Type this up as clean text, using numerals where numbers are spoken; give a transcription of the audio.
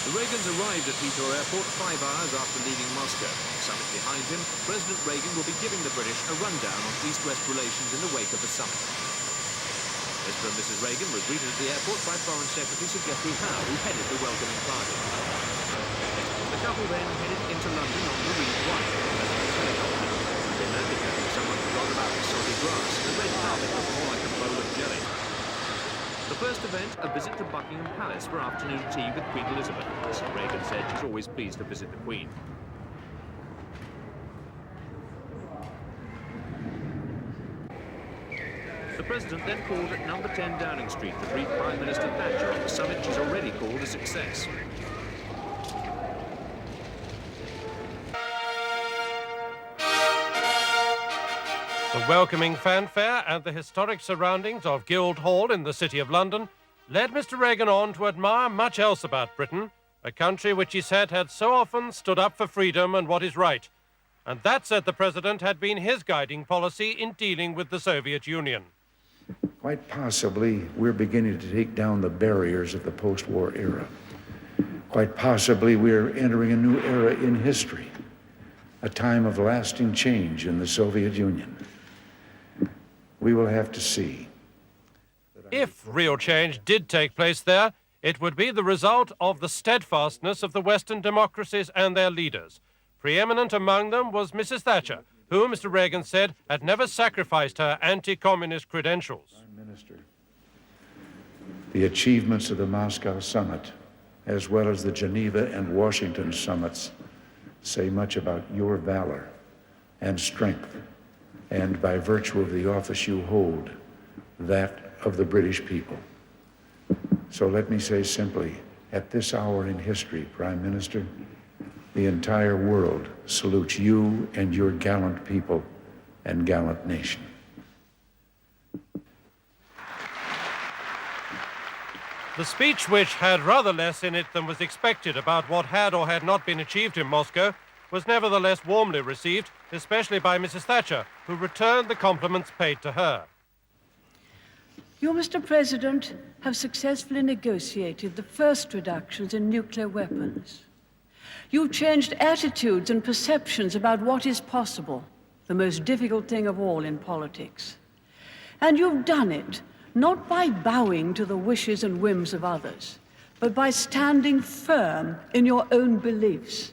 The Reagans arrived at Heathrow Airport 5 hours after leaving Moscow. Summit behind him, President Reagan will be giving the British a rundown on East-West relations in the wake of the summit. Mr. and Mrs. Reagan were greeted at the airport by Foreign Secretary Sir Geoffrey Howe, who headed the welcoming party. The couple then headed into London on the Reed 1, President's helicopter. They landed there, someone forgot about the soggy grass. The red carpet looked more like a bowl of jelly. The first event, a visit to Buckingham Palace for afternoon tea with Queen Elizabeth. Mrs. Reagan said she's always pleased to visit the Queen. The President then called at number 10 Downing Street to brief Prime Minister Thatcher on the summit she's already called a success. The welcoming fanfare and the historic surroundings of Guildhall in the City of London led Mr. Reagan on to admire much else about Britain, a country which he said had so often stood up for freedom and what is right. And that, said the President, had been his guiding policy in dealing with the Soviet Union. Quite possibly, we're beginning to take down the barriers of the post-war era. Quite possibly, we're entering a new era in history, a time of lasting change in the Soviet Union. We will have to see. If real change did take place there, it would be the result of the steadfastness of the Western democracies and their leaders. Preeminent among them was Mrs. Thatcher, who, Mr. Reagan said, had never sacrificed her anti-communist credentials. Prime Minister, the achievements of the Moscow summit, as well as the Geneva and Washington summits, say much about your valor and strength, and by virtue of the office you hold, that of the British people. So let me say simply, at this hour in history, Prime Minister, the entire world salutes you and your gallant people and gallant nation. The speech, which had rather less in it than was expected about what had or had not been achieved in Moscow, was nevertheless warmly received, especially by Mrs. Thatcher, who returned the compliments paid to her. You, Mr. President, have successfully negotiated the first reductions in nuclear weapons. You've changed attitudes and perceptions about what is possible, the most difficult thing of all in politics. And you've done it not by bowing to the wishes and whims of others, but by standing firm in your own beliefs.